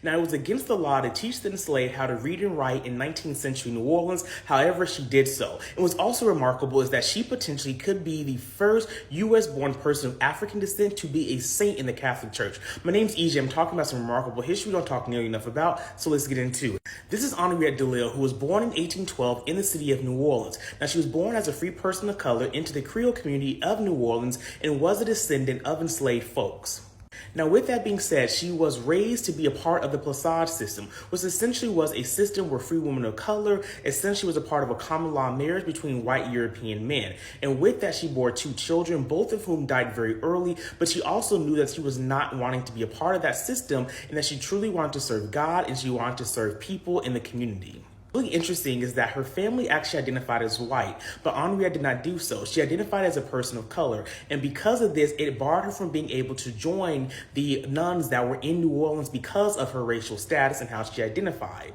Now, it was against the law to teach the enslaved how to read and write in 19th century New Orleans. However, she did so. And what's also remarkable is that she potentially could be the first U.S.-born person of African descent to be a saint in the Catholic Church. My name's EJ. I'm talking about some remarkable history we don't talk nearly enough about, so let's get into it. This is Henriette DeLille, who was born in 1812 in the city of New Orleans. Now, she was born as a free person of color into the Creole community of New Orleans and was a descendant of enslaved folks. Now, with that being said, she was raised to be a part of the Placage system, which essentially was a system where free women of color essentially was a part of a common law marriage between white European men. And with that, she bore 2 children, both of whom died very early, but she also knew that she was not wanting to be a part of that system and that she truly wanted to serve God and she wanted to serve people in the community. Really interesting is that her family actually identified as white, but Henriette did not do so. She identified as a person of color, and because of this, it barred her from being able to join the nuns that were in New Orleans because of her racial status and how she identified.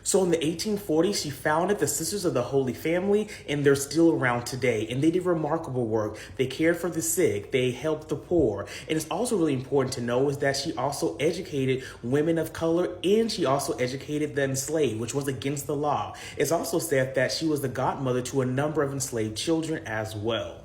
So in the 1840s, she founded the Sisters of the Holy Family, and they're still around today. And they did remarkable work. They cared for the sick. They helped the poor. And it's also really important to know is that she also educated women of color, and she also educated the enslaved, which was against the law. It's also said that she was the godmother to a number of enslaved children as well.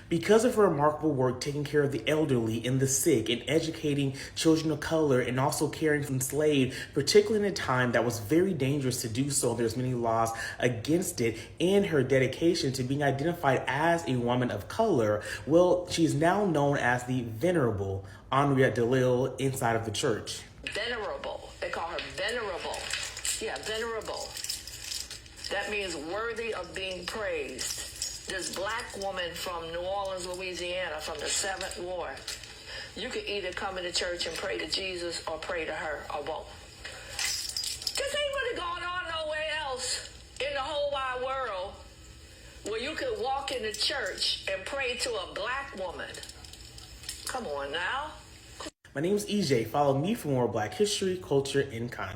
Because of her remarkable work taking care of the elderly and the sick and educating children of color and also caring for enslaved, particularly in a time that was very dangerous to do so, there's many laws against it, and her dedication to being identified as a woman of color, well, she's now known as the Venerable Henriette DeLille inside of the church. Venerable. They call her venerable. Yeah, venerable. That means worthy of being praised. This black woman from New Orleans, Louisiana, from the 7th Ward, you could either come into church and pray to Jesus or pray to her, or both. This ain't really going on nowhere else in the whole wide world where you could walk into church and pray to a black woman. Come on now. My name is EJ. Follow me for more Black history, culture, and content.